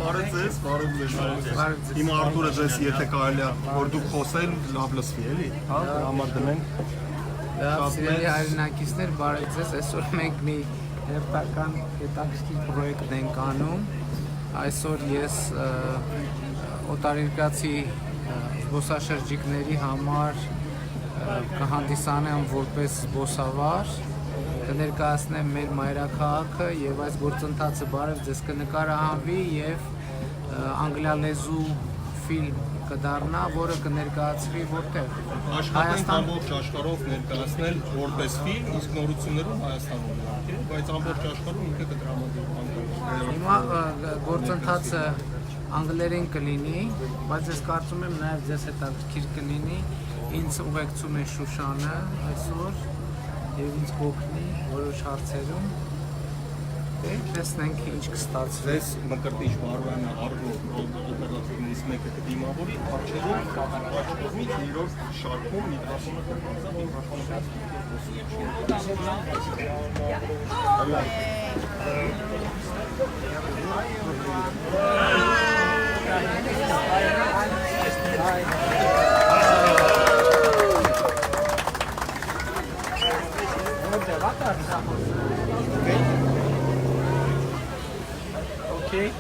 Բարև ձեզ, բարև ձեզ։ Իմ Արտուրը ձեզ եթե կարելի է որ դուք խոսեն, լավ լսվի էլի։ Հա, համար դնենք։ Սիրելի հայրենակիցներ, բարև ձեզ։ Այսօր մենք մի հերթական հետաքրքիր պրոյեկտ ենք անում։ Այսօր ես օտարերկրացի զբոսաշրջիկների համար կհանդիսանեմ որպես զբոսավար, կներկայացնեմ մեր մայրաքաղաքը եւ այս գործընթացը բարև ձեզ կնկարահանվի եւ անգլիալեզու ֆիլմ կդառնա, որը կներկայացվի որտեղ Աշխատենք ամբողջ աշխարհով ներկայացնել որպես ֆիլմ, իսկ նորություններում Հայաստանում, բայց ամբողջ աշխարհում ինքը կդրամատուրգ։ Հիմա գործընթացը անգլերեն կլինի, բայց ես կարծում եմ նաեւ ձեզ հետաքրքիր կլինի, ինձ ուղեկցում է Շուշանը այսօր եւ ինձ կօգնի որոշ հարցերում։ Տեսնենք ինչ կստացվի։ Ձեզ մկրտիչ բարոյանը արվող օպերատորներից մեկը կդիմավորի, արջերում կողմից երրորդ շարքում միկրոֆոնը կգործա, Okay.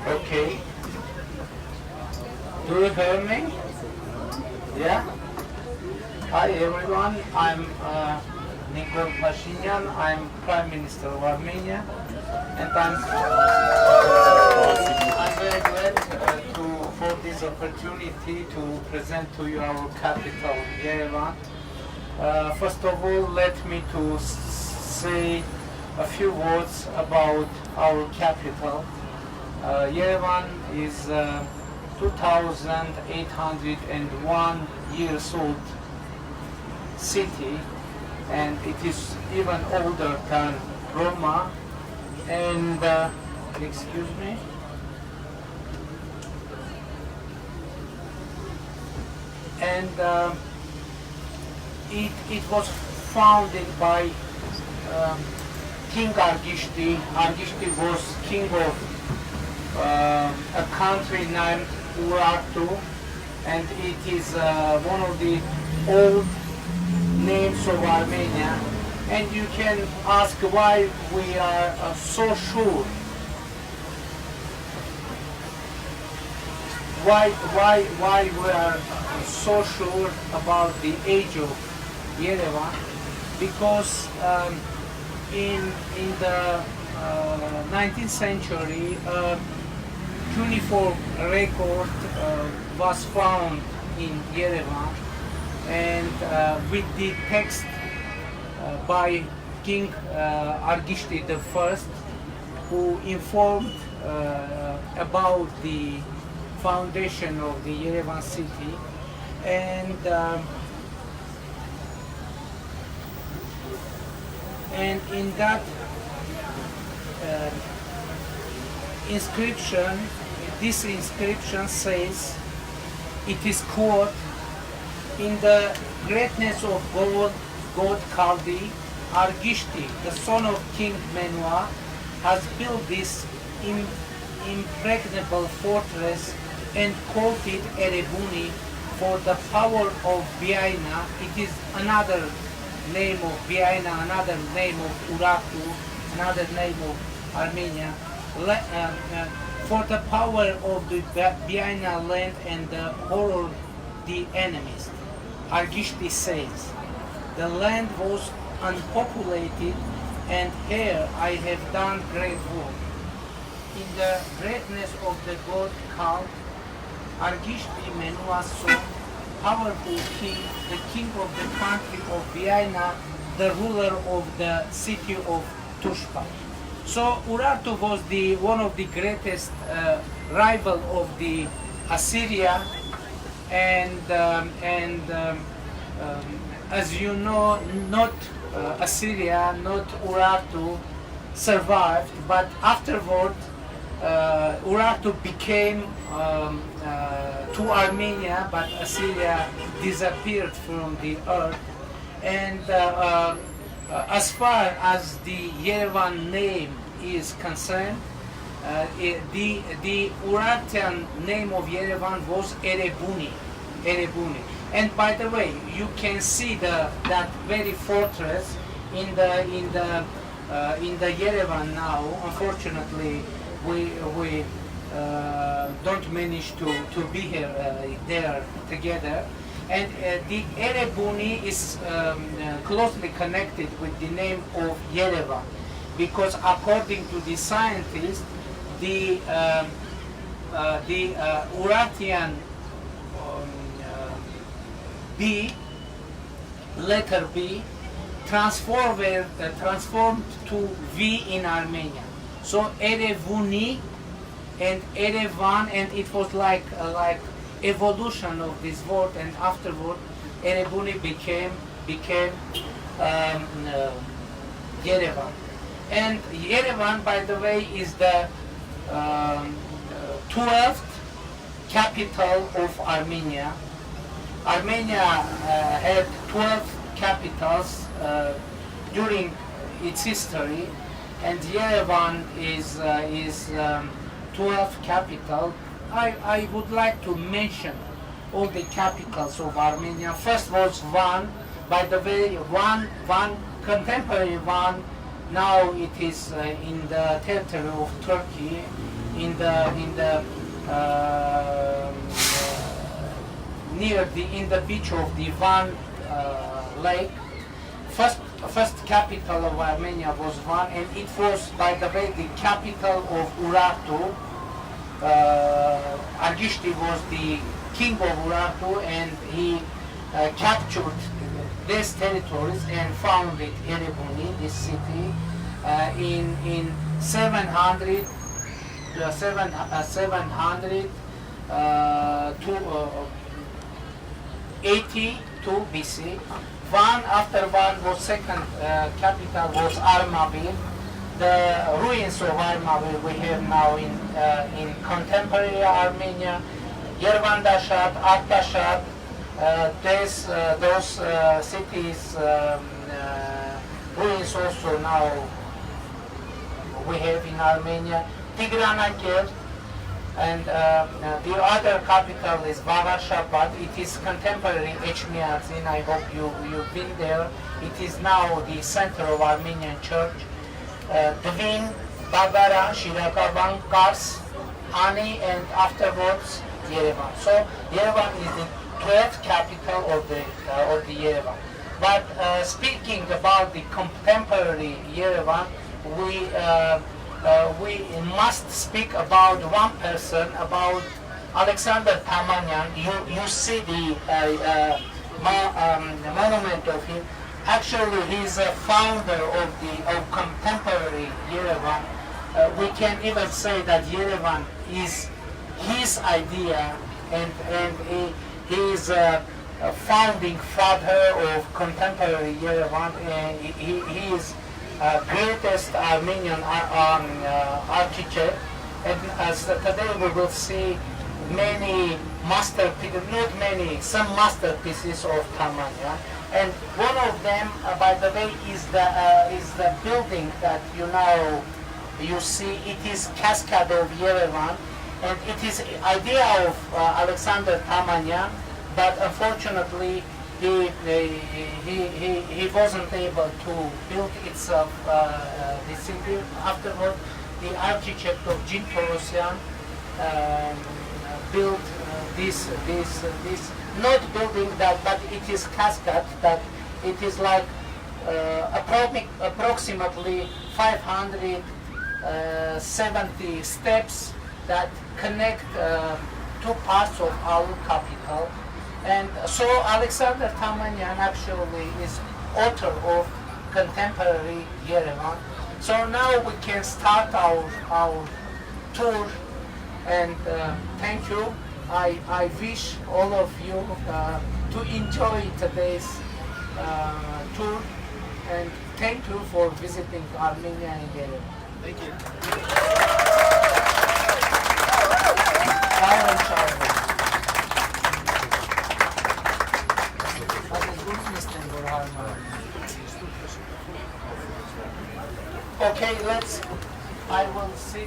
Okay. Do you hear me? Yeah? Hi everyone, I'm Nikol Pashinyan, I'm Prime Minister of Armenia, and I'm very glad for this opportunity to present to you our capital, Yerevan. First of all, let me to say a few words about our capital. Yerevan is 2,801 years old city, and it is even older than Roma. And excuse me. And it was founded by King Argishti. Argishti was king of a country named Urartu, and it is one of the old names of Armenia. And you can ask why we are so sure. Why we are so sure about the age of Yerevan? Because in the 19th century, cuneiform record was found in Yerevan, and with the text by King Argishti I, who informed about the foundation of the Yerevan city, and in that inscription, this inscription says, it is quote, in the greatness of God Kaldi, Argishti, the son of King Menua, has built this impregnable fortress and called it Erebuni for the power of Biaina. It is another name of Biaina, another name of Urartu, another name of Armenia, for the power of the Biaina land and the horror the enemies. Argishti says, the land was unpopulated, and here I have done great work. In the greatness of the god called Argishti Menua's son, powerful king, the king of the country of Biaina, the ruler of the city of Tushpa. So Urartu was one of the greatest rival of the Assyria, and as you know, not Assyria, not Urartu survived, but afterward Urartu became to Armenia, but Assyria disappeared from the earth. And as far as the Yerevan name is concerned, the Urartian name of Yerevan was Erebuni. And by the way, you can see that very fortress in the Yerevan now. Unfortunately, we don't manage to be there together. And the Erebuni is closely connected with the name of Yerevan, because according to the scientists, the Urartian B, letter B, transformed to V in Armenia. So Erevuni and Erevan, and it was like evolution of this word, and afterward Erebuni became Yerevan. And Yerevan, by the way, is the 12th capital of Armenia. Armenia had 12 capitals during its history, and Yerevan is 12th capital. I would like to mention all the capitals of Armenia. First was Van. By the way, one contemporary Van. Now it is in the territory of Turkey, in the beach of the Van lake. First capital of Armenia was Van, and it was, by the way, the capital of Urartu. Argishti was the king of Urartu, and he captured these territories and founded Erebuni, this city, in 700 to 82 BC. After Van was second capital was Armavir. The ruins of Armavir we have now in contemporary Armenia. Yervandashat, Artashat, those cities ruins also now we have in Armenia. Tigranakert, and the other capital is Varchapet. It is contemporary Echmiadzin. I hope you've been there. It is now the center of Armenian church. Dvin, Bagara, Shirakavan, Kars, Ani, and afterwards Yerevan. So Yerevan is the 12th capital of the Yerevan. But speaking about the contemporary Yerevan, we must speak about one person, about Alexander Tamanyan. You see the monument of him. Actually, he's a founder of contemporary Yerevan. We can even say that Yerevan is his idea, and he is a founding father of contemporary Yerevan. He is greatest Armenian architect, and as today we will see many masterpieces, not many, some masterpieces of Tamanyan. And one of them, by the way, is the building that you see. It is Cascade of Yerevan, and it is idea of Alexander Tamanyan, but unfortunately he wasn't able to build itself the city. Afterward, the architect of Jin Torosyan built this not building that, but it is cascade, that it is like approximately 570 steps that connect two parts of our capital. And so Alexander Tamanyan actually is author of contemporary Yerevan. So now we can start our tour, and thank you. I wish all of you to enjoy today's tour, and thank you for visiting Armenia and Yerevan. Thank you. Okay, let's see.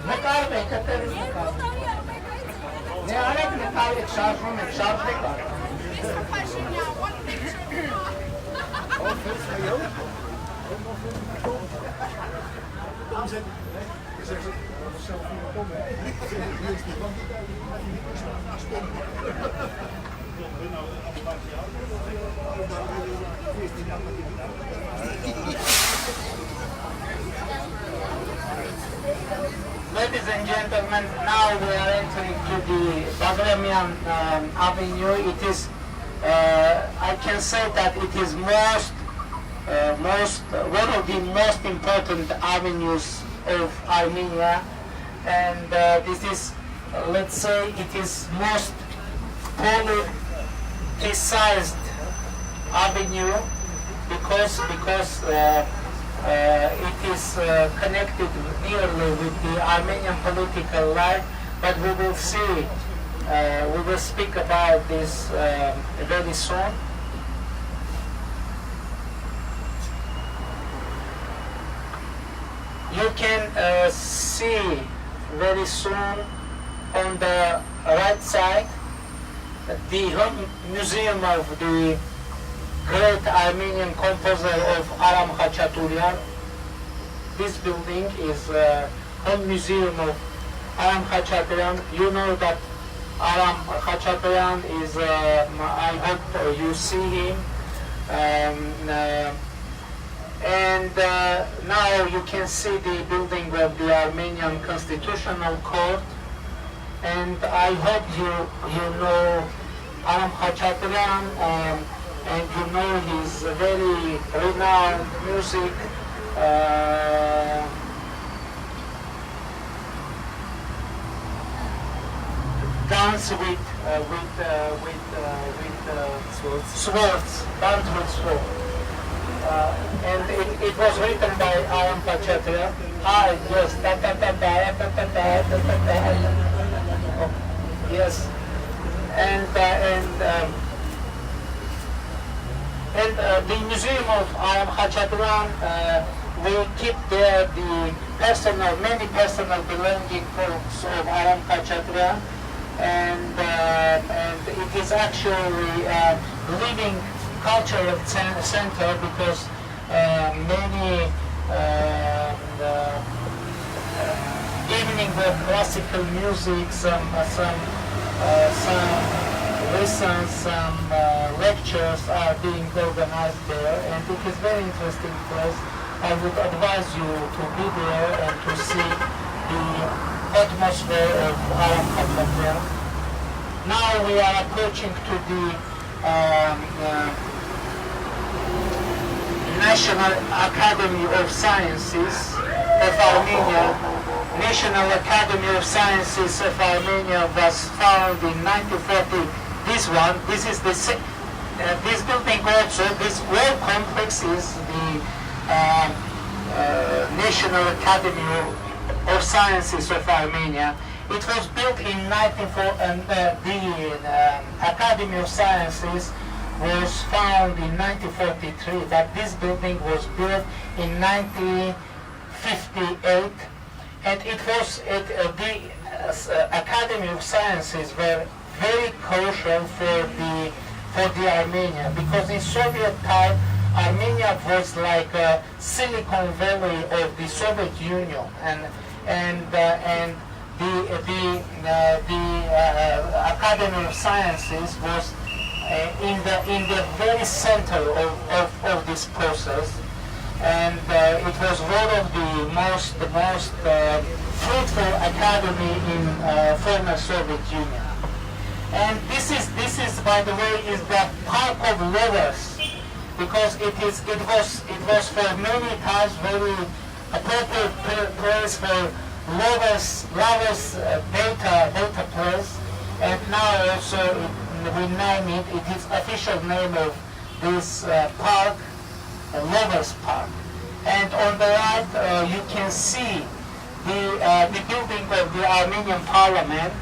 Նկարում եք, կտերից նկարում։ Ne arek նկարեք, շարժում եք, շարժեք արդ։ Ladies and gentlemen, now we are entering to the Bagramian Avenue. It is, I can say that it is one of the most important avenues of Armenia, and this is, let's say, it is most politicized avenue because it is connected nearly with the Armenian political life, but we will see, we will speak about this very soon. You can see very soon on the right side the museum of the great Armenian composer of Aram Khachaturian. This building is home museum of Aram Khachaturian. You know that Aram Khachaturian is, I hope you see him. And now you can see the building of the Armenian Constitutional Court. And I hope you know Aram Khachaturian, and you know his very renowned music. Dance with swords, dance with swords. And it was written by Aram Khachaturian. Yes, yes, and the museum of Aram Khachaturian will keep there the many personal belongings of Aram Khachaturian, and it is actually a living cultural center because many evening of classical music, some lessons, some lectures are being organized there, and it is very interesting place. I would advise you to be there and to see the atmosphere of Aram Khachaturian. Now we are approaching to the National Academy of Sciences of Armenia. National Academy of Sciences of Armenia was founded in 1940. This is this building also, this whole complex is the National Academy of Sciences of Armenia. It was built in 1940, the Academy of Sciences was founded in 1943, but this building was built in 1958, and the Academy of Sciences were very crucial for the Armenia, because in Soviet time Armenia was like a Silicon Valley of the Soviet Union, and the Academy of Sciences was in the very center of this process, and it was one of the most fruitful academy in former Soviet Union. And this is by the way is the Park of Lovers, because it was for many times very appropriate place for lovers data place, and now also we name it. It is official name of this park, Lovers Park. And on the right you can see the building of the Armenian Parliament,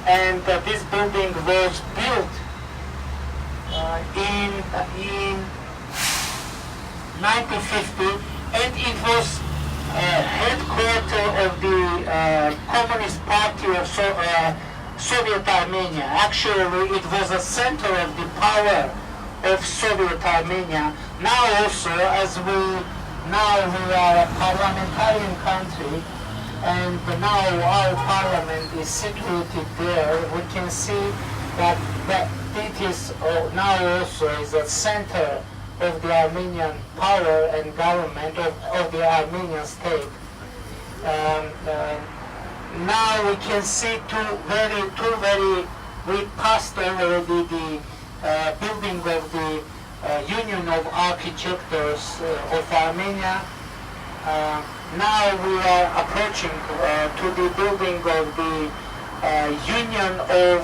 and this building was built in 1950, Communist Party of Soviet Armenia. Actually, it was a center of the power of Soviet Armenia. Now also, as we are a parliamentarian country, and now our parliament is situated there, we can see that it is now also is a center of the Armenian power and government of the Armenian state. Now we can see we passed already the building of the Union of Architects of Armenia. Now we are approaching to the building of the Union of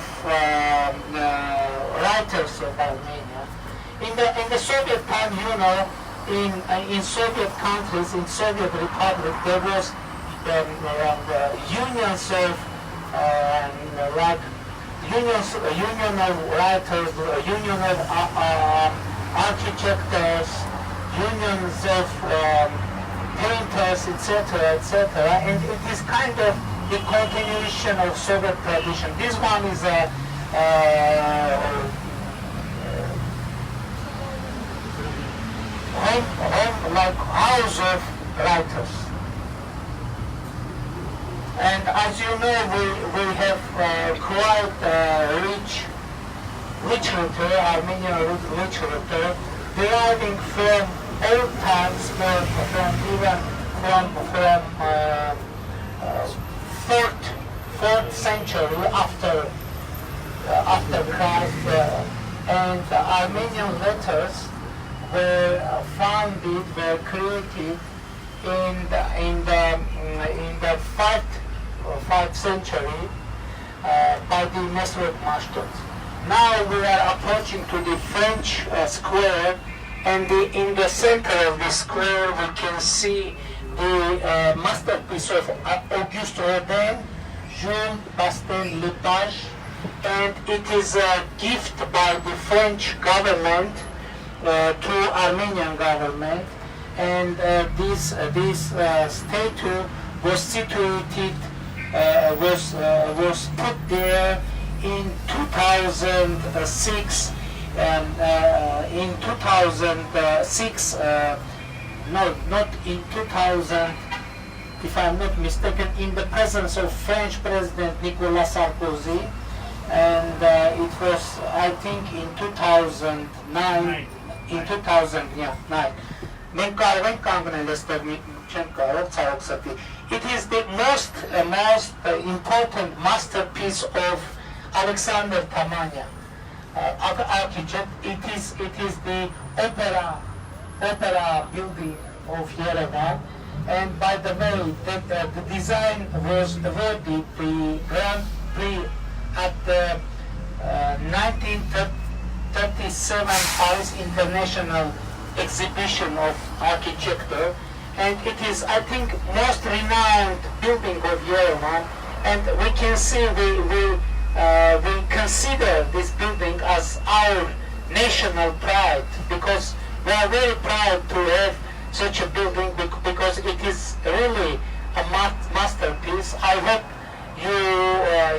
Writers of Armenia. In the Soviet time, you know, in Soviet countries, in Soviet Republic, there was unions of like union of writers, union of architects, unions of painters, etc., etc. And it is kind of the continuation of Soviet tradition. This one is a home like house of writers. And as you know, we have quite rich literature, Armenian literature, deriving from old times, from 4th century after Christ, and Armenian letters were founded, were created in the 5th century by the Mesret Mashtots. Now we are approaching to the French square, and in the center of the square we can see the masterpiece of Auguste Rodin, Jules Bastin-Lepage, and it is a gift by the French government to Armenian government, and this statue was situated, was put there in 2006. In 2006, no, not in 2000, if I'm not mistaken, in the presence of French President Nicolas Sarkozy, and it was, I think, in 2009. In 2009. It is the most important masterpiece of Alexander Tamania, architect. It is the opera building of Yerevan, and by the way, the design was awarded the Grand Prix at the 1937 Paris International Exhibition of Architecture, and it is, I think, most renowned building of Yerevan, and we can see we consider this building as our national pride, because we are very proud to have such a building, because it is really a masterpiece. I hope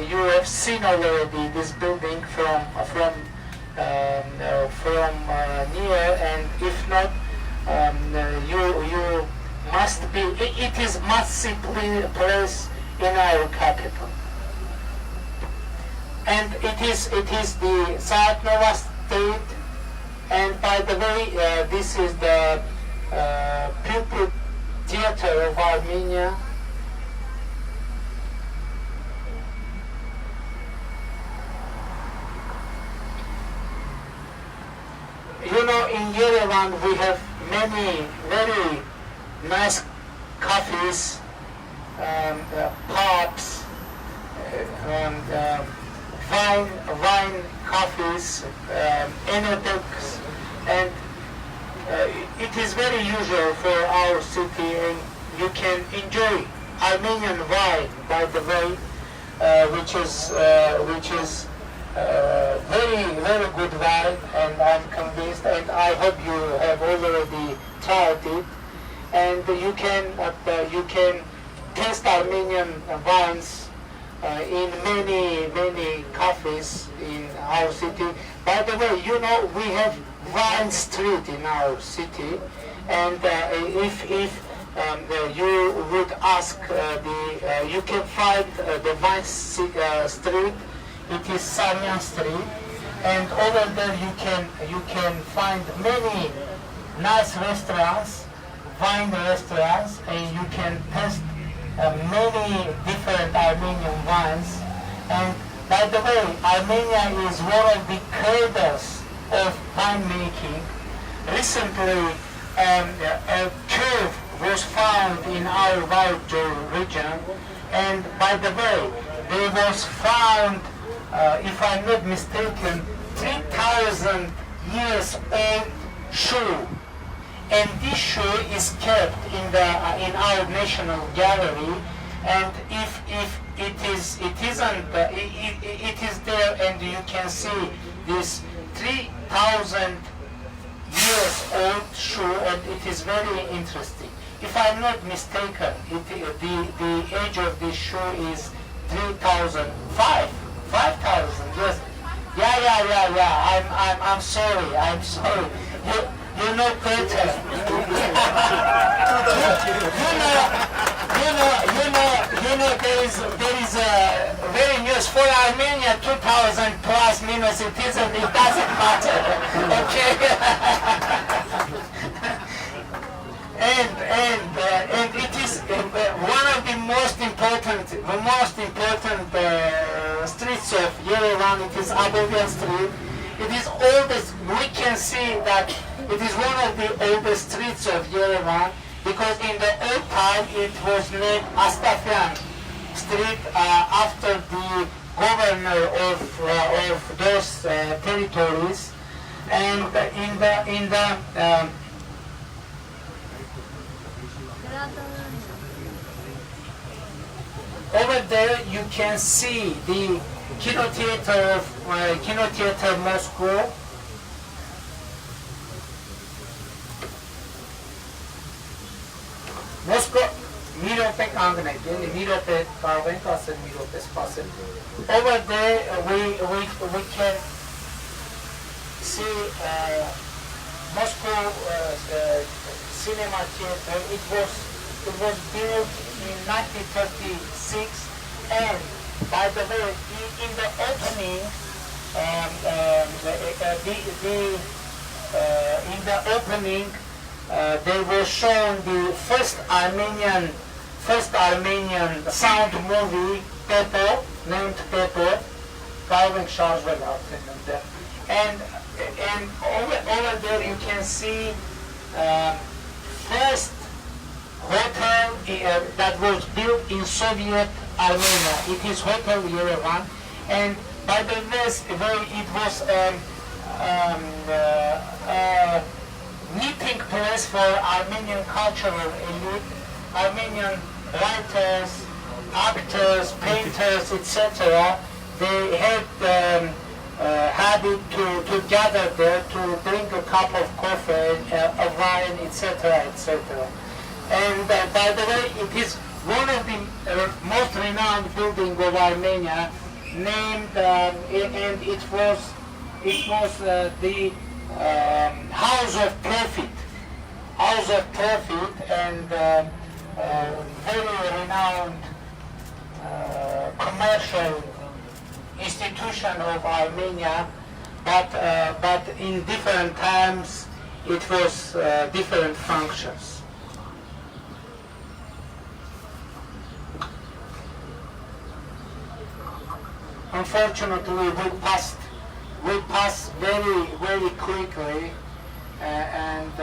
you have seen already this building from near, and if not, you must be. It is massively placed in our capital, and it is the South Nova State. And by the way, this is the Pupil Theater of Armenia. You know, in Yerevan we have many very nice cafes, pubs, wine cafes, enoteques, and it is very usual for our city, and you can enjoy Armenian wine, by the way, which is very good wine, and I'm convinced, and I hope you have already tried it, and you can taste Armenian wines in many cafes in our city. By the way, you know, we have Vine Street in our city, and if you would ask you can find the Vine Street. It is Saryan Street, and over there you can find many nice restaurants, wine restaurants, and you can taste many different Armenian wines. And by the way, Armenia is one of the cradles of winemaking. Recently, a curve was found in our Varchapetı region, and by the way, there was found, if I'm not mistaken, 3,000 years old shoe, and this shoe is kept in our National Gallery. And if it is there, and you can see this 3,000 years old shoe, and it is very interesting. If I'm not mistaken, the age of this shoe is 3,005, 5,000. Yes. Yeah. I'm sorry. You know better. you know there is a very news for Armenia 2,000 plus minus it doesn't matter. Okay. and it is one of the most important streets of Yerevan. It is Abovyan Street. It is oldest. We can see that it is one of the oldest streets of Yerevan, because in the old time it was named Astafyan Street after the governor of those territories. And in the over there you can see the Kino Theater Moscow. Moscow, Mirope Kangne, Mirope Karvenkas and Mirope Spasen. Over there we can see Moscow Cinema Theater. It was built in 1936, and by the way, in the opening, they were shown the first Armenian sound movie, Pepo, named Pepo, and over there you can see first hotel that was built in Soviet Armenia. It is Hotel Yerevan, and by the way, it was a meeting place for Armenian cultural elite, Armenian writers, actors, painters, etc. They had it to gather there to drink a cup of coffee, a wine, etc., etc. And by the way, it is one of the most renowned buildings of Armenia, named and it was the House of Profit, and very renowned commercial institution of Armenia, but in different times it was different functions. Unfortunately, we passed very quickly, and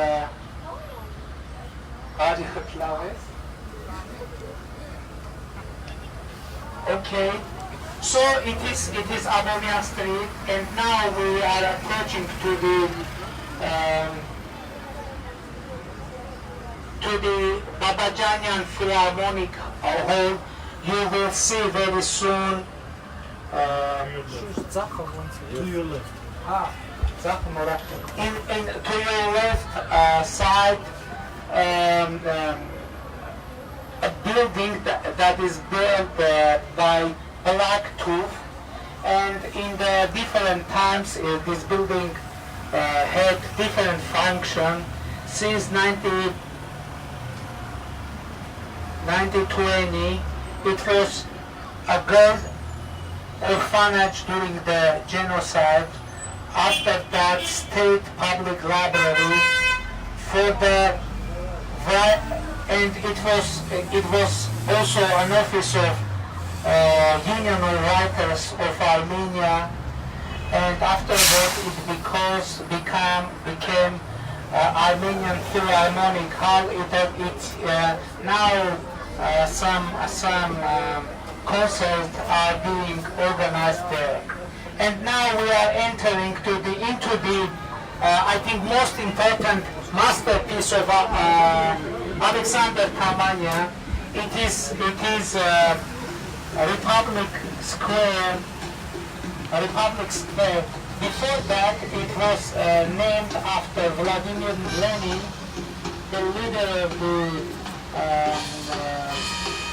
okay. So it is Abovyan Street, and now we are approaching to the Babajanian Philharmonic Hall. You will see very soon. To your left. To your left side, a building that is built by black tooth, and in the different times this building had different function. Since 1920, it was a girl orphanage during the genocide. After that, state public library for the and it was also an office of Union of Writers of Armenia, and afterwards it became Armenian Philharmonic Hall. Now some concerts are being organized there, and now we are entering into the I think most important masterpiece of Alexander Tamanya. It is Republic Square. Before that, it was named after Vladimir Lenin, the leader of the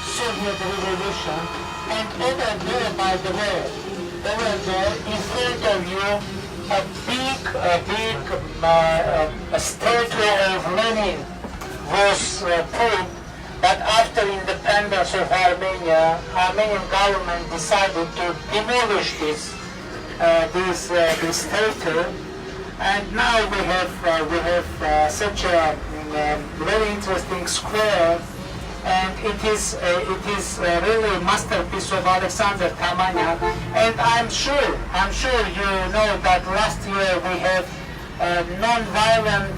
Soviet Revolution. And over there, by the way, over there, in front of you, a big statue of Lenin was put. But after independence of Armenia, Armenian government decided to demolish this statue, and now we have such a very interesting square, and it is really a masterpiece of Alexander Tamanya. And I'm sure you know that last year we have non-violent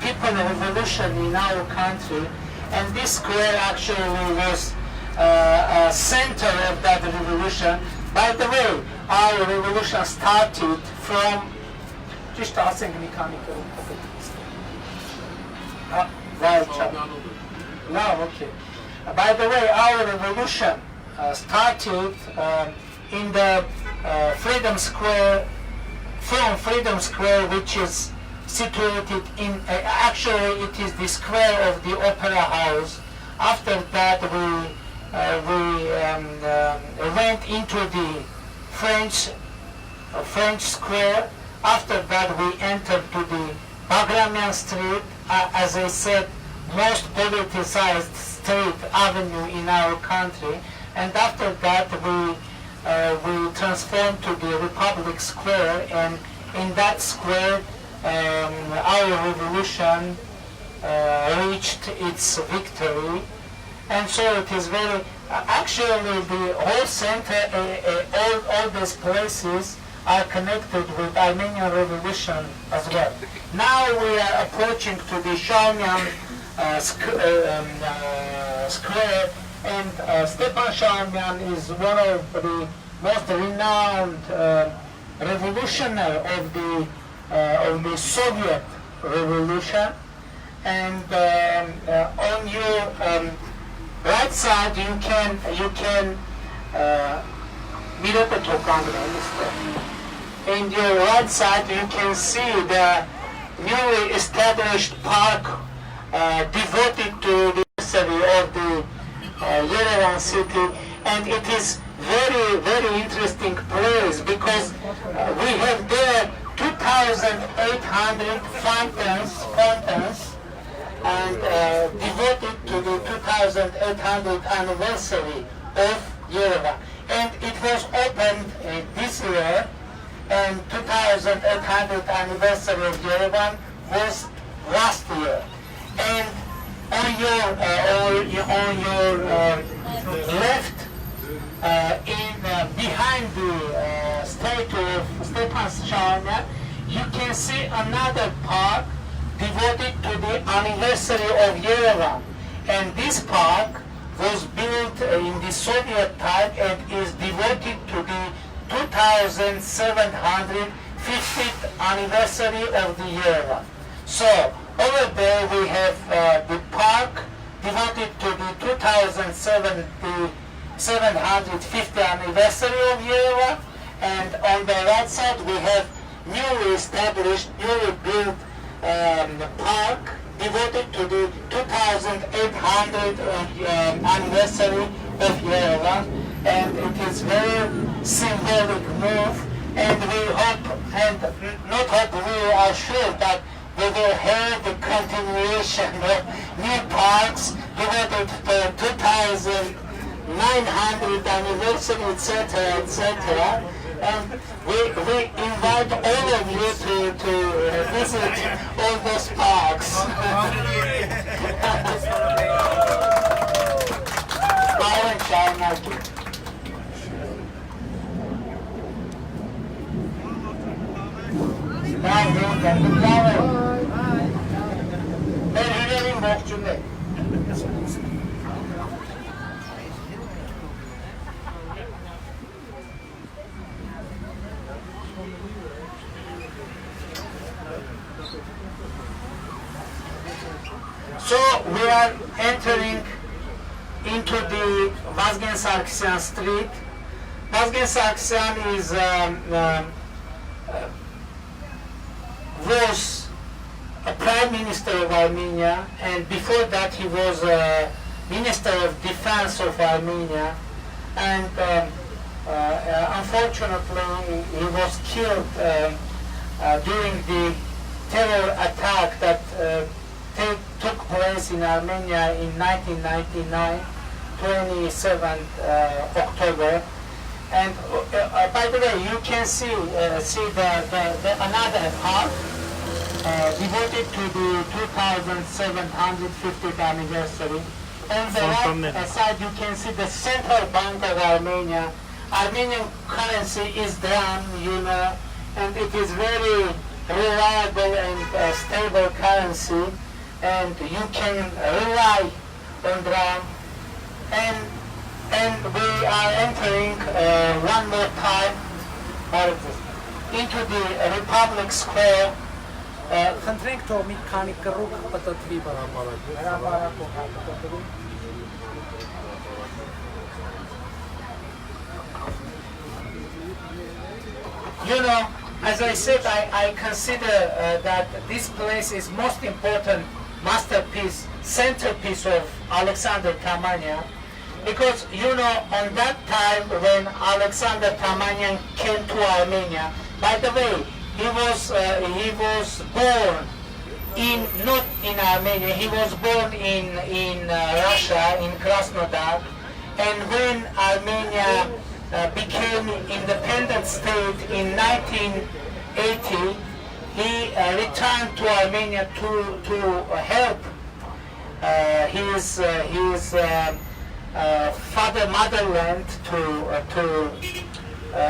people revolution in our country. And this square actually was a center of that revolution. By the way, our revolution started from By the way, our revolution started in the Freedom Square, which is situated in, actually it is the square of the Opera House. After that we went into the French Square. After that we entered to the Bagramian Street, as I said, most politicized street avenue in our country. And after that we transformed to the Republic Square, and in that square our revolution reached its victory. And so it is very, actually the whole center, all these places are connected with Armenian revolution as well. Now we are approaching to the Shalmian square, and Stepan Shalmian is one of the most renowned revolutionary of the Soviet Revolution. And on your right side you can in your right side you can see the newly established park devoted to the history of the Yerevan city, and it is very interesting place because we have there 2,800 fountains and devoted to the 2,800th anniversary of Yerevan. And it was opened this year, and 2,800th anniversary of Yerevan was last year. And on your left, behind the statue of Stepan Shalmian, you can see another park devoted to the anniversary of Yerevan. And this park was built in the Soviet time and is devoted to the 2,750th anniversary of the Yerevan. So over there we have the park devoted to the 2,750th anniversary of Yerevan, and on the right side we have newly established, newly built park devoted to the 2,800th anniversary of Yerevan. and it is very symbolic move, and we hope, and not hope, we are sure that we will have the continuation of new parks devoted to 2,900 anniversary, etc. And we invite all of you to visit all those parks. So we are entering into the Vazgen Sarkisyan Street. Vazgen Sarkisyan is was a prime minister of Armenia, and before that he was a minister of defense of Armenia, and unfortunately he was killed during the terror attack that took place in Armenia in 1999, 27th October. And by the way, you can see the another park devoted to the 2750th anniversary. On the right side, you can see the Central Bank of Armenia. Armenian currency is dram, you know, and it is very reliable and stable currency, and you can rely on dram. And we are entering one more time into the Republic Square. Խնդրենք թող մի քանի կռուկ պտտվի հրապարակում։ You know, as I said, I consider that this place is most important masterpiece, centerpiece of Alexander Tamanyan. Because, you know, on that time when Alexander Tamanyan came to Armenia, by the way, he was born not in Armenia, he was born in Russia, in Krasnodar, and when Armenia became independent state in 1980, he returned to Armenia to help his motherland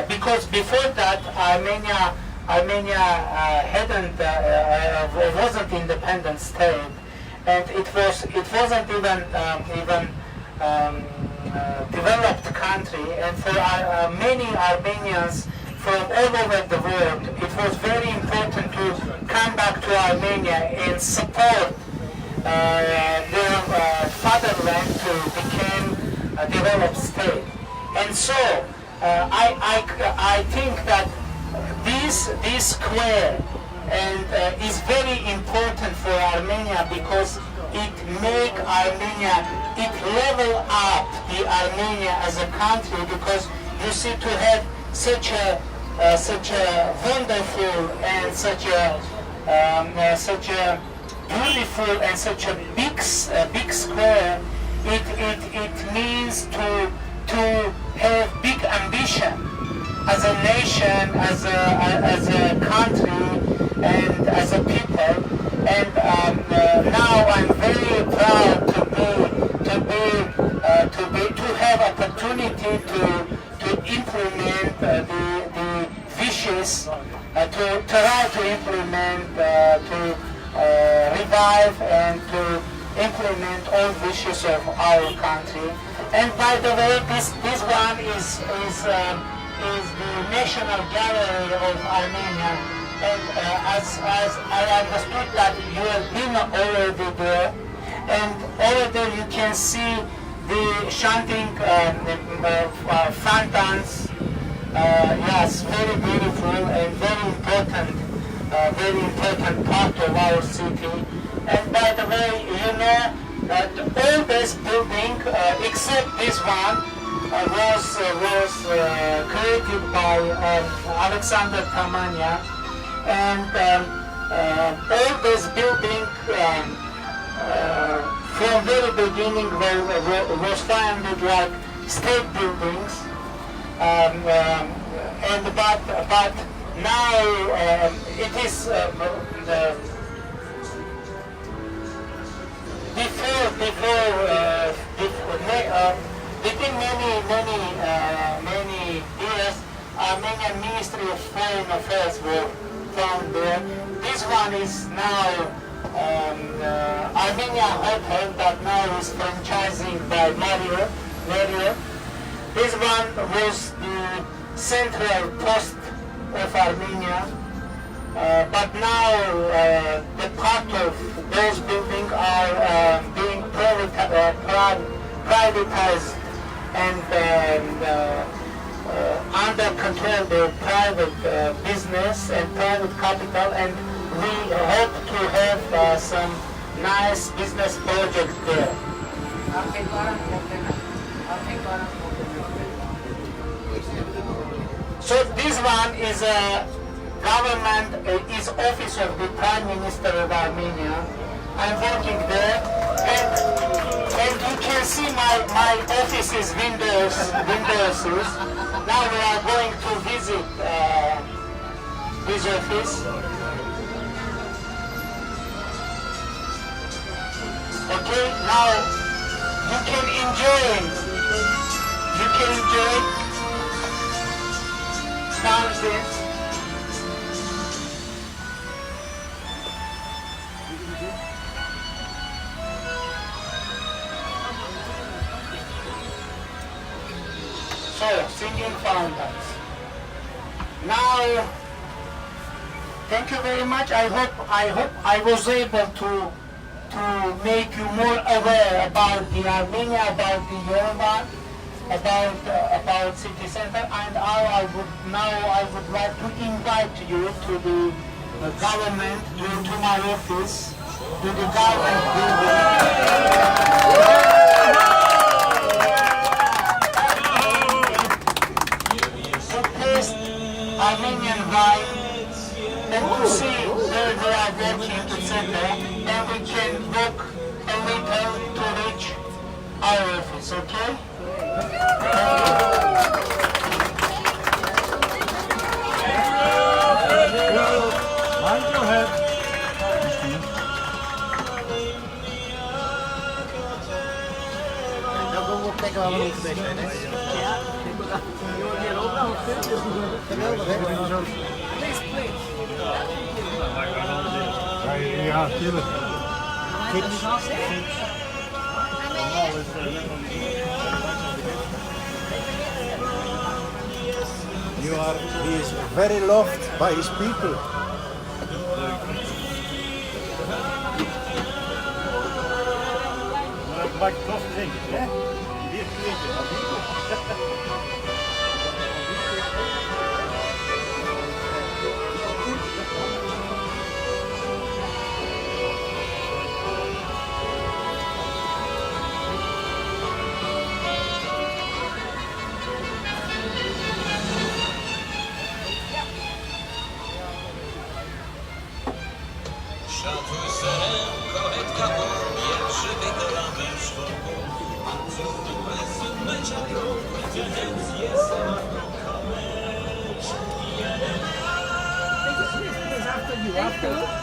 because before that Armenia wasn't independent state, and it wasn't even developed country, and for many Armenians from all over the world, it was very important to come back to Armenia and support their fatherland to become a developed state. And so I think that this square is very important for Armenia because it make Armenia, it level up the Armenia as a country, because you see, to have such a wonderful and such a beautiful and such a big square, it means to have big ambition as a nation, as a country, and as a people. And now I'm very proud to have opportunity to implement the wishes, to try to implement, to revive and to implement all wishes of our country. And by the way, this one is the National Gallery of Armenia. And as I understood that you have been already there, and over there you can see the chanting fountains. Yes, very beautiful and very important part of our city. And by the way, you know that all this building, except this one, was created by Alexander Tamania, and all this building from very beginning was founded like state buildings, but now it is within many years, Armenian Ministry of Foreign Affairs were found there. This one is now Armenia Hotel that now is franchising by Marriott. This one was the central post of Armenia, but now the part of those buildings are being privatized and under control the private business and private capital, and we hope to have some nice business project there. So this one is a government, is office of the Prime Minister of Armenia. I'm working there, and you can see my office is windows. Now we are going to visit this office. Okay, now you can enjoy nonsense. So, singing fountains. Now, thank you very much. I hope I was able to make you more aware about the Armenia, about the Yerevan, about city center, and I would like to invite you to the government, to my office, to the government building. Armenian wine, and to see where they are working, etc. And we can walk a little to reach our office, okay? Ja, tuurlijk. He is very loved by his people. Maak je koffie drinken, hè? Weer drinken.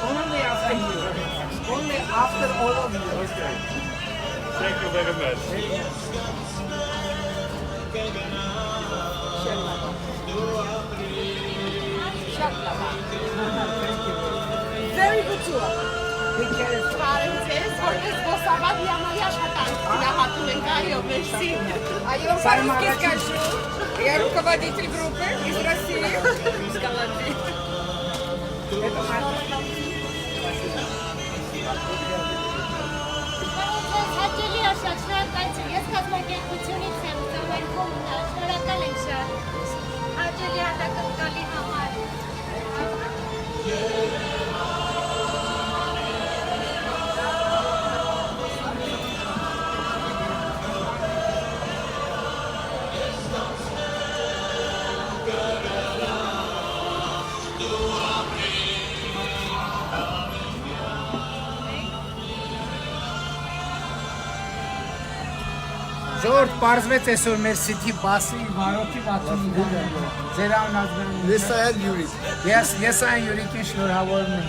Only after you. Only after all of you. Okay. Thank you very much. Very good tour. Because Վարչապետը, որպես զբոսավար հիանալի աշխատանք իրականացնում ենք, այո, մերսի։ Այո, по-русски скажу. Я руководитель группы из России. Հաճելի աշակ, շնորհակալություն, ես կազմակերպությունից եմ, ծնվերքում շնորհակալ եմ շատ, հաճելի արտակարգալի համար։ Ժորդ պարզվեց այսօր մեր City բասի վարորդի 65-ը։ Ձեր անուն ազգանունը։ Եսայել Յուրիկ։ Ես այն Յուրիկին շնորհավորում եմ։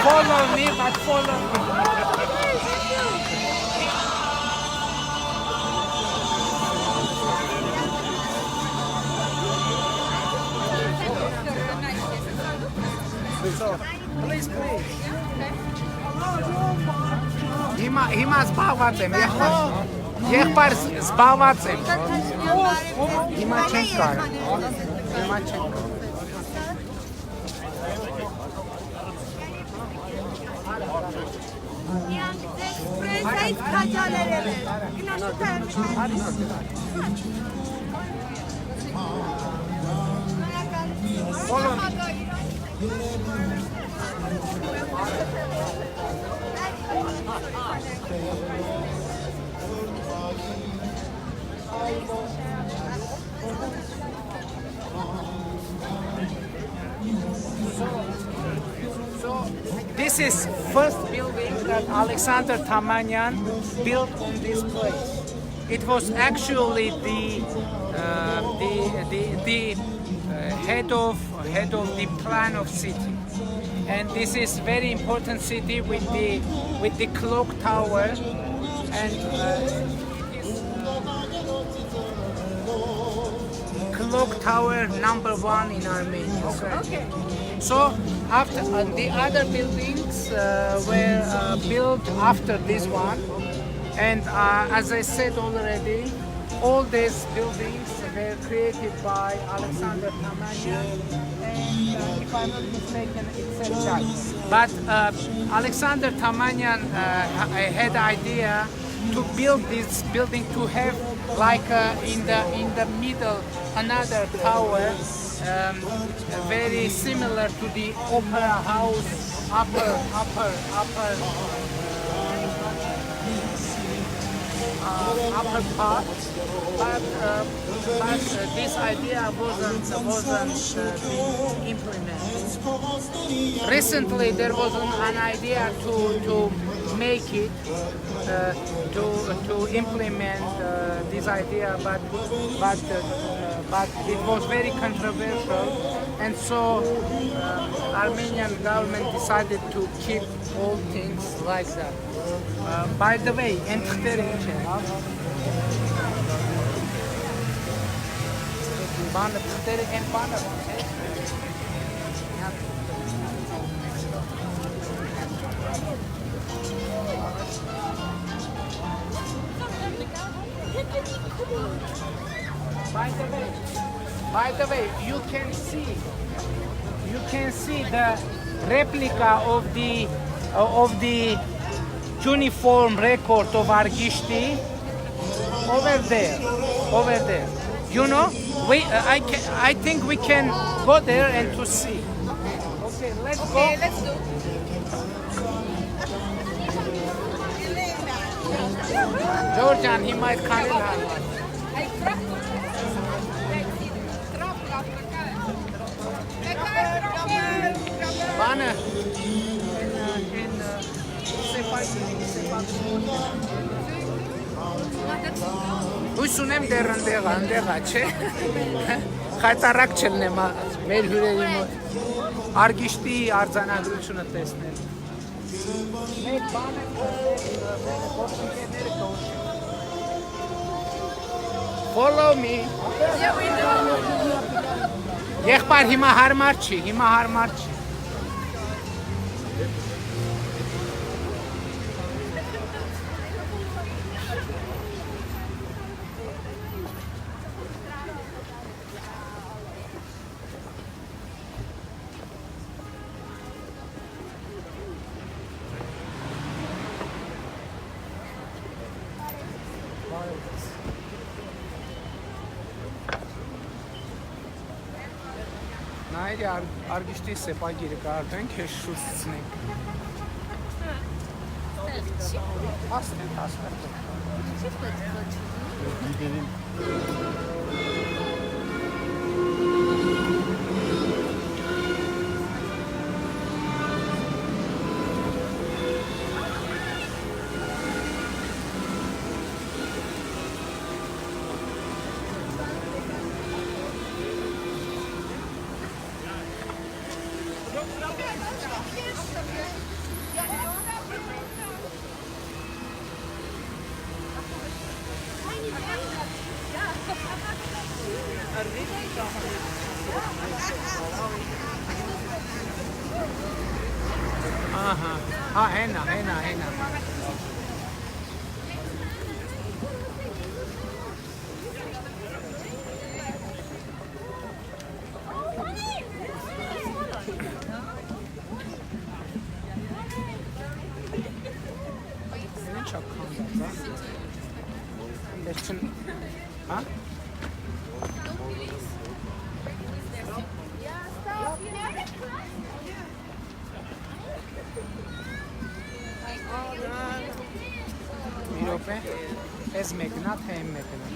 Follow me, but follow me. Please. Հիմա զբաղված եմ, եղբայր զբաղված եմ։ Հիմա չենք կարող։ Պրենսայից քաջալեր էր։ So this is first building that Alexander Tamanyan built on this place. It was actually the head of the plan of city, and this is very important city with the clock tower, and clock tower #1 in Armenia. Okay. So after the other buildings were built after this one, and as I said already, all these buildings were created by Alexander Tamanyan, and if I'm not mistaken, it's Seljuk. But Alexander Tamanyan had the idea to build this building to have like in the middle another tower. Very similar to the opera house upper part, but this idea wasn't being implemented. Recently, there was an idea to make it to implement this idea, but it was very controversial, and so Armenian government decided to keep all things like that. By the way, By the way, you can see the replica of the uniform record of Argishti over there. You know, I think we can go there and to see. Okay, let's go. Okay, let's do. Georgian, he might come in. Bana Հույս ունեմ դեռ ընդեղա, չէ, խայտարակ չլնեմ մեր հյուրերի մոտ, Արգիշտի արձանագրությունը տեսնել։ Մեկ բան է Follow me։ Եղբայր հիմա հարմար չի, Նայրի Արգիշտի սեպագիրը կարդենք, ես շուշցնենք։ Հասնենք։ Հենա։ Իրոպե, ես մեկնա, թե եմ մեկնա։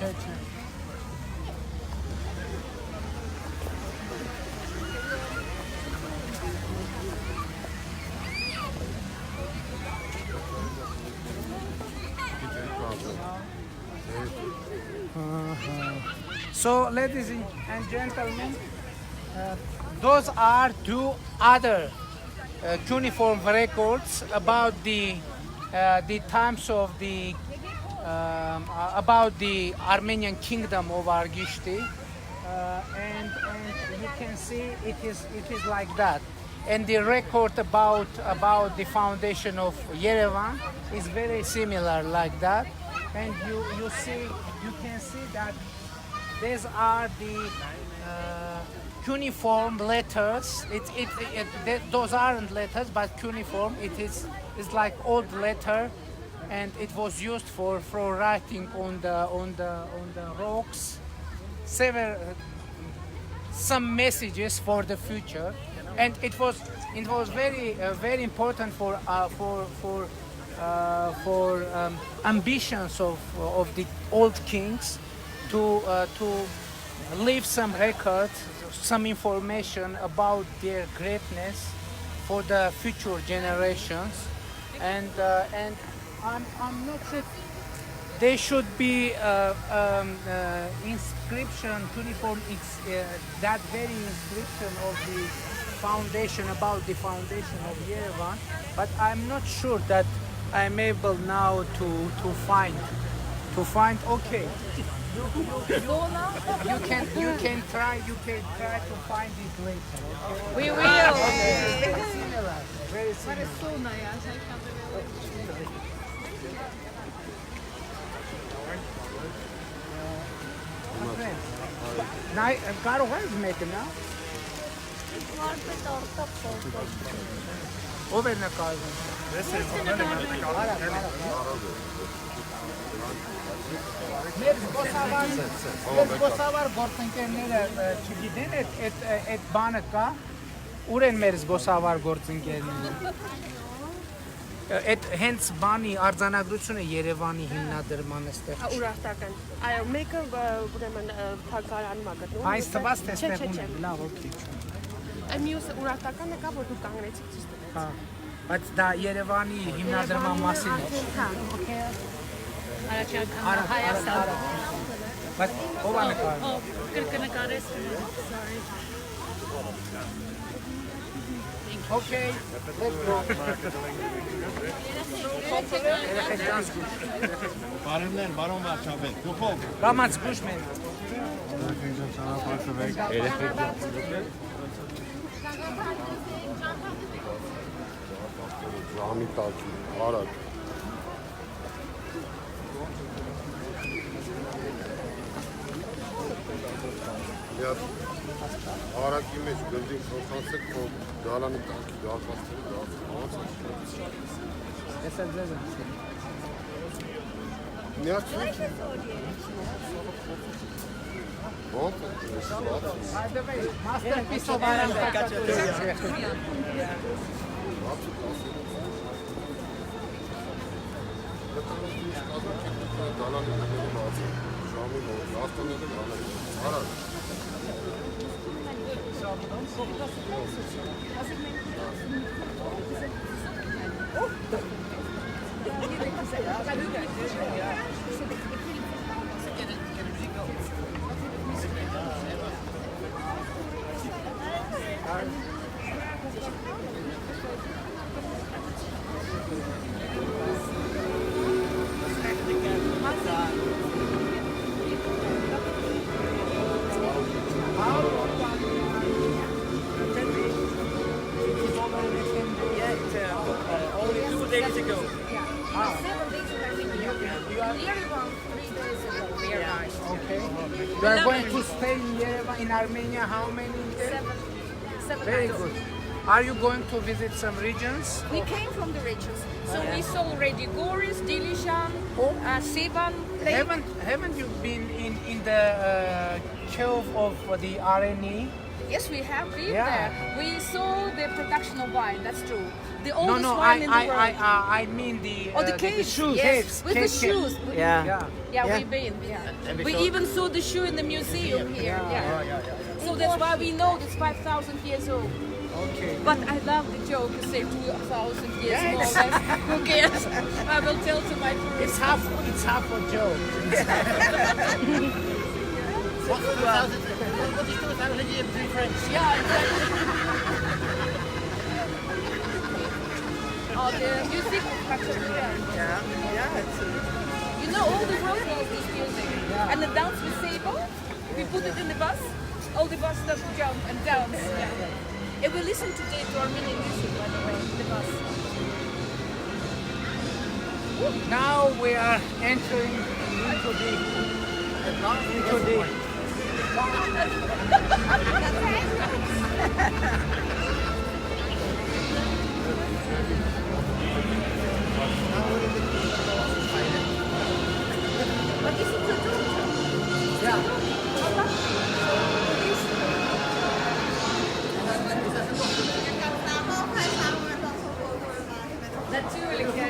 Չէ։ So, ladies and gentlemen, those are two other cuneiform records about the times of the about the Armenian kingdom of Argishti, and you can see it is like that. And the record about the foundation of Yerevan is very similar like that. And you can see that these are the cuneiform letters. Those aren't letters, but cuneiform. It's like old letter, and it was used for writing on the rocks. Some messages for the future, and it was very important for ambitions of the old kings to leave some records, some information about their greatness for the future generations, and I'm not sure there should be inscription, cuneiform, that very inscription of the foundation, about the foundation of Yerevan, but I'm not sure that I'm able now to find. Okay, you can try to find it later. Okay? We will. Very similar. Very similar. Now, Caro, what is making now? Over in the car. Մեր զբոսավար գործընկերները չգիտեն այդ բանը կա, ուր են մեր զբոսավար գործընկերները։ Այդ հենց բանի արձանագրությունը Երևանի հիմնադրման էստեղ։ Ուրախտական։ Այո, մեկը ուրեմն թանգարանում է գտնվում։ Այս թվաց թե ստեղում է, լավ, օքեյ։ Այն մյուսը ուրախտականը կա, որ դու կանգնեցիք ճիշտ։ Հա։ Բայց դա Երևանի հիմնադրման մասին է։ Հա, օքեյ։ Առաջարկան Հայաստան։ Բայց ով է նկարում։ Կրկնակարես, sorry։ Okay, let's go. Բարևներ, բարոն Վարչապետ, դուքով։ Ռամանց գուշ մեն։ Ռամի տակի, արագ։ Արագի մեջ գնդին խոսանցեք, որ գալանի տակի գալվածների Ես էլ ձեզ եմ։ միացույք։ Ոնց է։ By the way, masterpiece of architecture. Գալանի տակի ժամի մոտ, աստանյակը գալանի, արագ։ 7 days in Armenia. You are Yerevan 3 days ago. We arrived. okay. You are going to stay in Yerevan, in Armenia, how many days? 7 Very nights. good. Are you going to visit some regions? We came from the regions. So we saw already Goris, Dilishan, Oh. Sivan. Haven't you been in the cave of the RNE? Yes, we have been Yeah. there. We saw the production of wine, that's true. The No, oldest no, wine in the world. I mean the The caves, shoes. yes, Caves, with the cave. shoes. Yeah. Yeah, we've been. Yeah. We even saw the shoe in the museum here. Yeah. So that's why we know it's 5,000 years old. Okay. But I love the joke. You say 2,000 years more or less. Who cares? I will tell to my It's tourists. it's half a joke. What is 2,000 years difference? Yeah, exactly. Oh, the music of Vachavura. Yeah. You know, all the world knows this music. And the dance with Sable, we put it in the bus. All the bus stop to jump and dance. Yeah. And we listen today to Armenian music, by the way, in the bus. Now we are entering into the But this is the Natuurlijk, ja.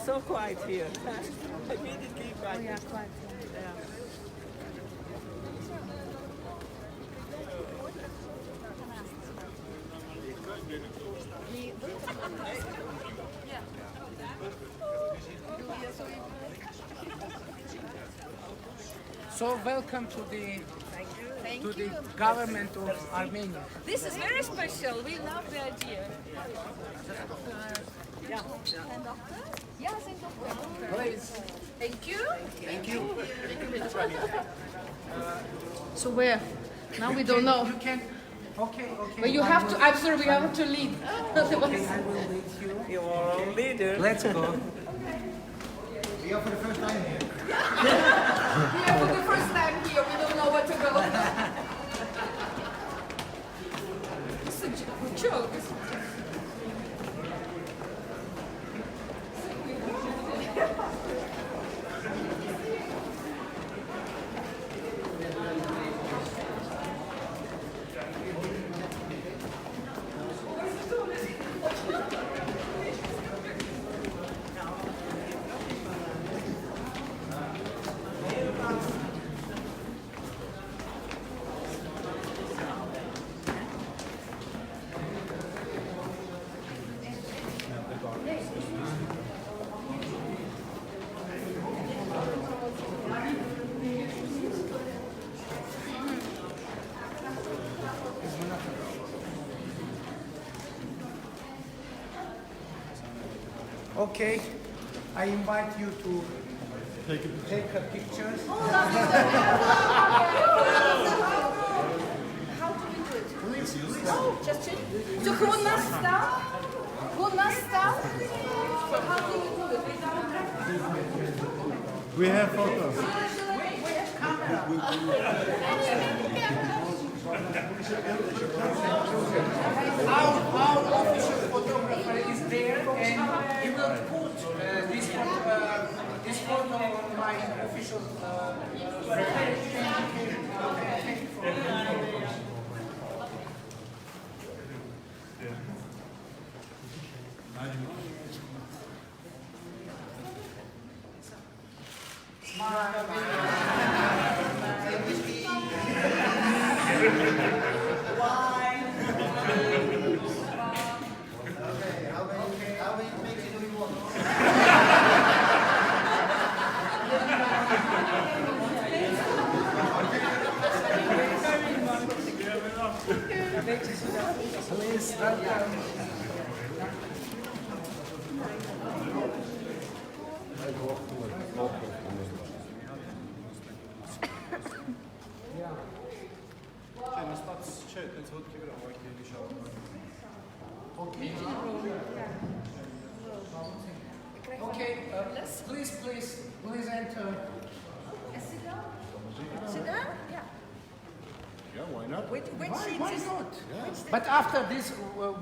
So quiet here. Immediately quiet. Ja, quiet. So welcome to the government of Armenia. This is very special. We love the idea. Ja, zijn dochter. Please. Thank you. So where? Now we don't know. You can. Okay. But you have to. I'm sorry, we have to lead. Okay, I will lead you. You are a leader. Let's go. We are for the first time here. We don't know where to go. It's a joke. Okay, I invite you to take a picture. How do we do it? Oh, just change. So who настал? So how do we do it? We have photos. Our official photographer is there, and he will put this photo on my official Please welcome. Okay. Okay, please enter. Sit down? Sit down? Yeah. Yeah, why not? Which Why seat is not? But after this,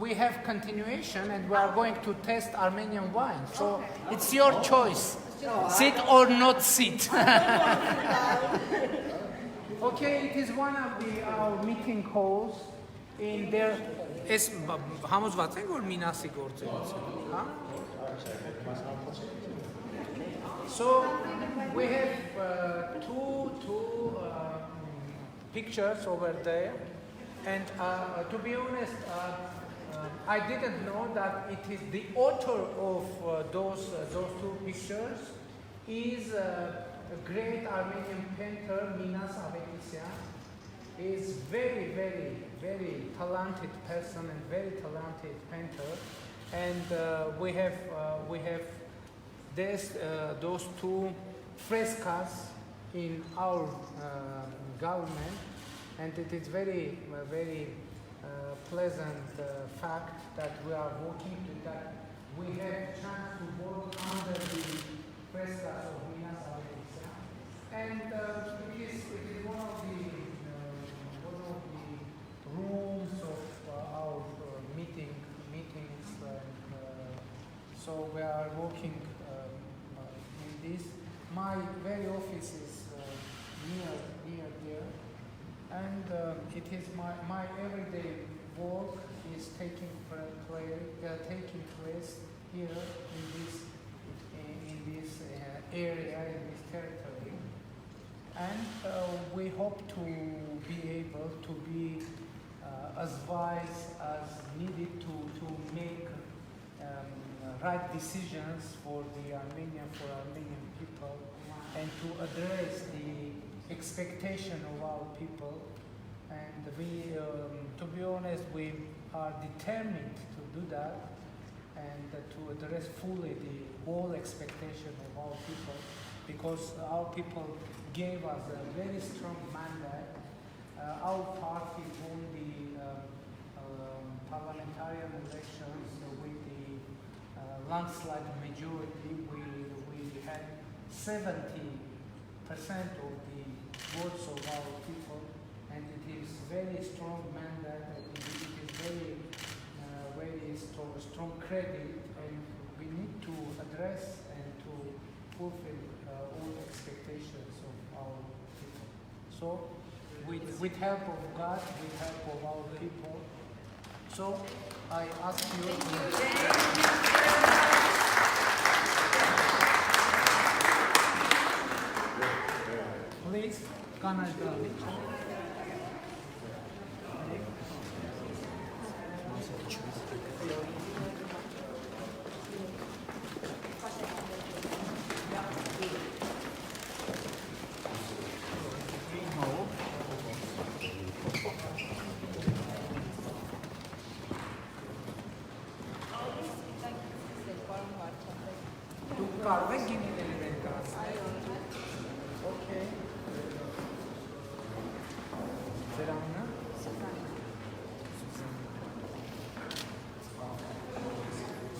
we have continuation and we are going to test Armenian wine. So it's your choice. Sit or not sit. Okay, it is one of our meeting halls in there. Is համոզված ենք որ մինասի գործելուց է, հա? So we have two pictures over there, and to be honest, I didn't know that it is the author of those two pictures is a great Armenian painter Minas Avetisyan. He is very talented person and very talented painter, and we have those two frescoes in our government, and it is very pleasant fact that we are working to that we have chance to work under the frescoes of Minas Avetisyan, and it is one of the rooms of our meetings, so we are working in this. My very office is near there, and it is my everyday work is taking place here in this area, in this territory, and we hope to be able to be as wise as needed to make right decisions for Armenian people, and to address the expectation of our people. And we, to be honest, we are determined to do that and to address fully the whole expectation of our people, because our people gave us a very strong mandate. Our party won the parliamentarian elections with the landslide majority. We had 70% of the votes of our people, and it is very strong mandate, and it is very strong credit, and we need to address and to fulfill all expectations of our people. So with help of God, with help of our people. So I ask you please, can I go?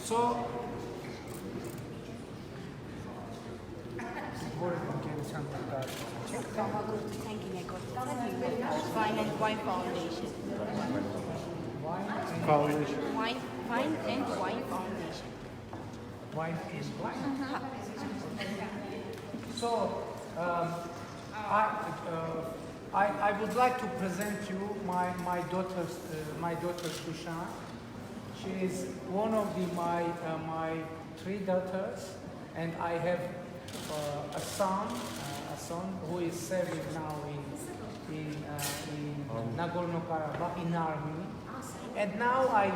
So, Wine and Wine Foundation. Foundation. Wine and Wine Foundation. Wine is wine. So, I would like to present you my daughter Sushan. She is one of my three daughters, and I have a son who is serving now in Nagorno-Karabakh in army. And now I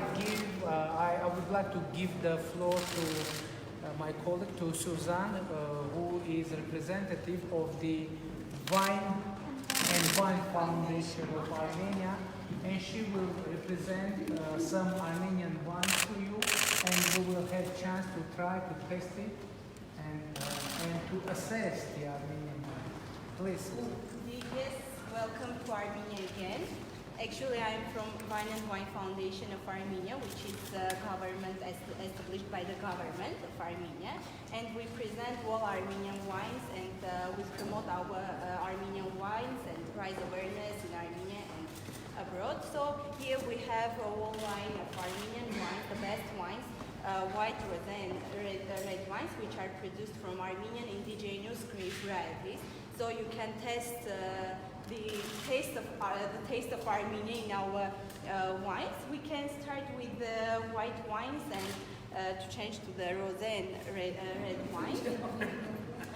would like to give the floor to my colleague, to Suzanne, who is representative of the Wine and Wine Foundation of Armenia, and she will represent some Armenian wine to you, and we will have chance to try to taste it and to assess the Armenian wine. Please. Yes, welcome to Armenia again. Actually, I'm from Wine and Wine Foundation of Armenia, which is government established by the government of Armenia, and we present all Armenian wines and we promote our Armenian wines and raise awareness in Armenia and abroad. So here we have a whole line of Armenian wines, the best wines, white, rosé, and red wines, which are produced from Armenian indigenous grape varieties. So you can test the taste of Armenia in our wines. We can start with the white wines and to change to the rosé and red wine.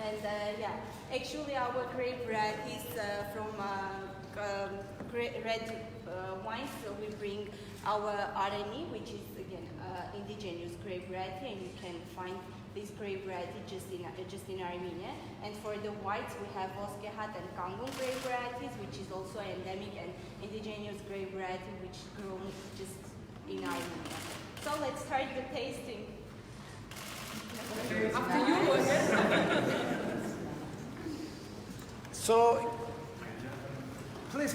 And yeah, actually our grape varieties from red wines, so we bring our RNE, which is again indigenous grape variety, and you can find this grape variety just in Armenia. And for the whites, we have Voskehat and Kangun grape varieties, which is also endemic and indigenous grape variety, which grown just in Armenia. So let's start the tasting. Up to you. So, please,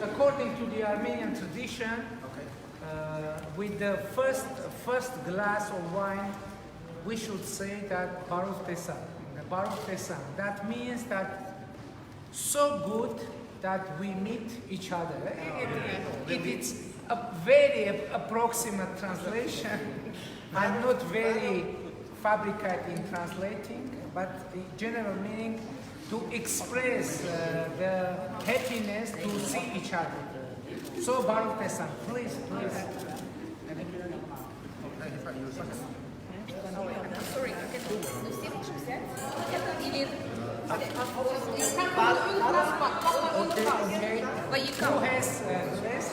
according to the Armenian tradition, with the first glass of wine, we should say that Baruch Tesan. Baruch Tesan. That means that so good that we meet each other. It's a very approximate translation. I'm not very fabricated in translating, but the general meaning to express the happiness to see each other. So Baruch Tesan, please. Sorry, Okay. Who has less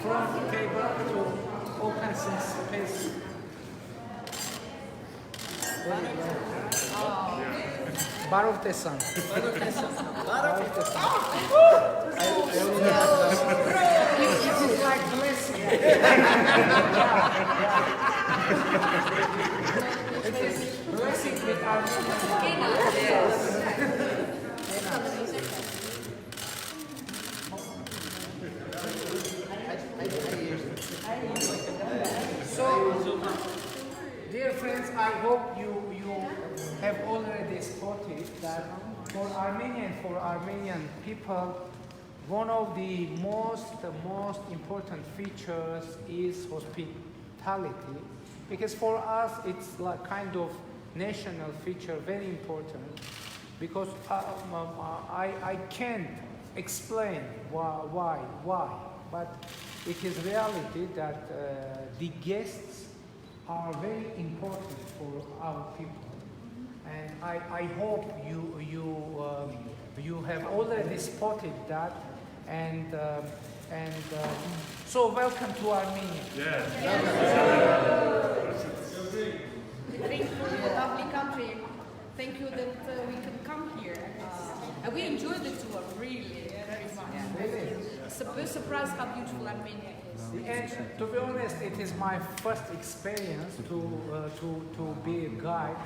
from the table to open some space? Baruch Tesan. This is like blessing. It is blessing with our So, dear friends, I hope you have already spotted that for Armenian people, one of the most important features is hospitality, because for us it's like kind of national feature, very important, because I can't explain why, but it is reality that the guests are very important for our people. And I hope you have already spotted that, and so welcome to Armenia. Thank you for the lovely country. Thank you that we could come here. And we enjoyed the tour, really, very much. It's a surprise how beautiful Armenia is. And to be honest, it is my first experience to be a guide.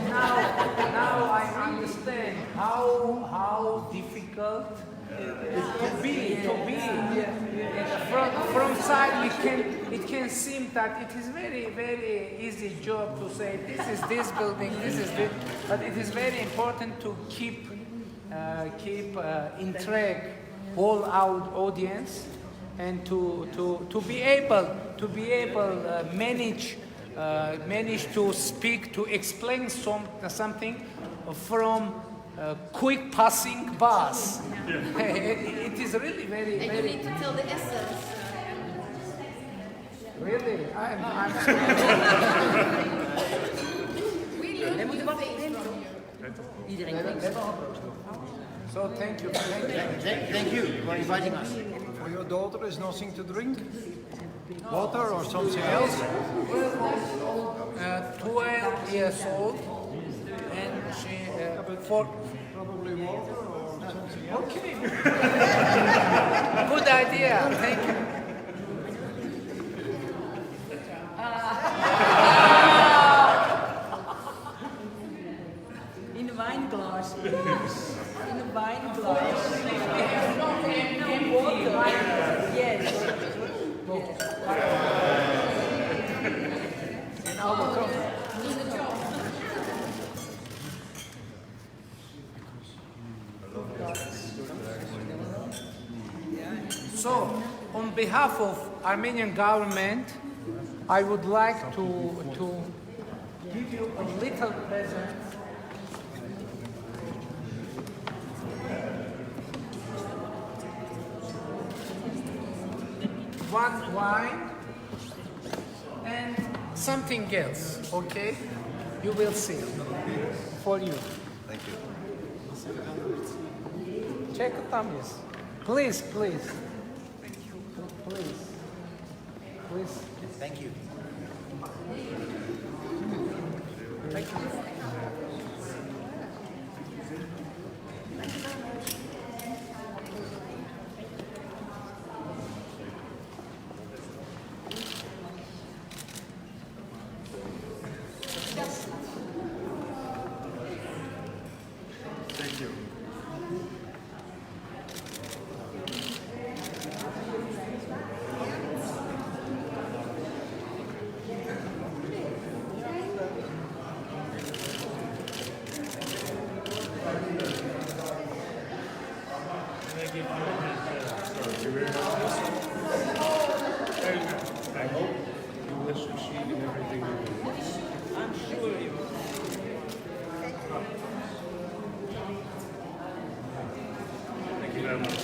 Now I understand how difficult to be. From side it can seem that it is very easy job to say this is this building, this is this, but it is very important to keep intrigue all our audience, and to be able manage to speak, to explain something from quick passing bus. It is really very. And you need to tell the essence. Really, I'm We need to face from you. so thank you. Thank you for inviting us. For your daughter is nothing to drink? Water or something else? 12 years old, and she Probably water or something else? Okay. Good idea. Thank you. In wine wine glass. Yes. In a wine glass. And water. Yes. And our coffee. So, on behalf of Armenian government, I would like to give you a little present. One wine and something else, okay? You will see. For you. Thank you. Check it out, yes. Please, please. Please. Please. Thank you. Thank you. Thank you. I hope you will succeed in everything you do. I'm sure you will. Thank you very much.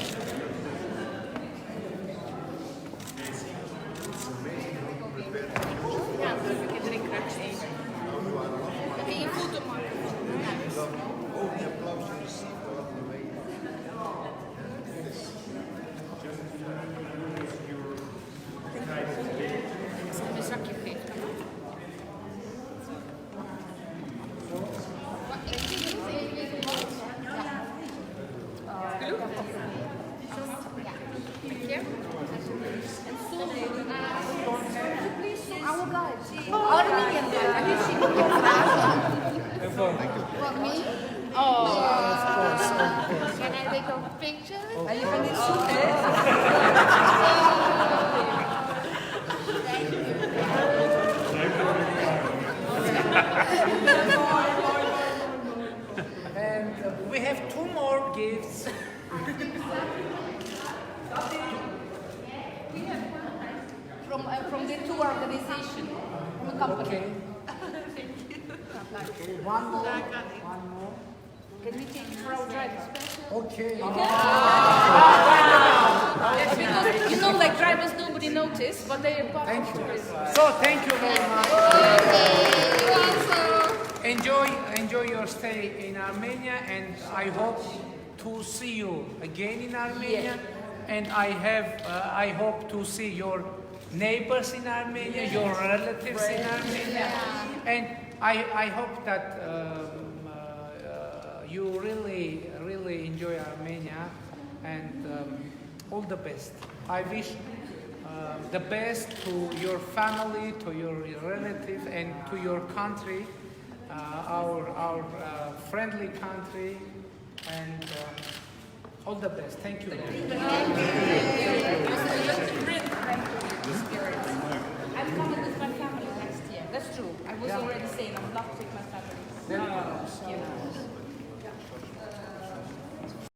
Our guys. Armenian guys. Have you seen them? What, me? Oh. Can I take a picture? Are you going to shoot it? And we have two more gifts. From the two organization, from the company. Okay. One more. One more. Can we take it for our drivers? Okay. Yes, because you know, like drivers, nobody noticed, but they are part Thank of you. tourism. So thank you very much. Enjoy your stay in Armenia, and I hope to see you again in Armenia. And I hope to see your neighbors in Armenia, your relatives in Armenia, and I hope that you really enjoy Armenia, and all the best. I wish the best to your family, to your relatives, and to your country, our friendly country, and all the best. Thank you. I'm coming with my family next year. That's true. I was already saying I would love to take my family. Very good.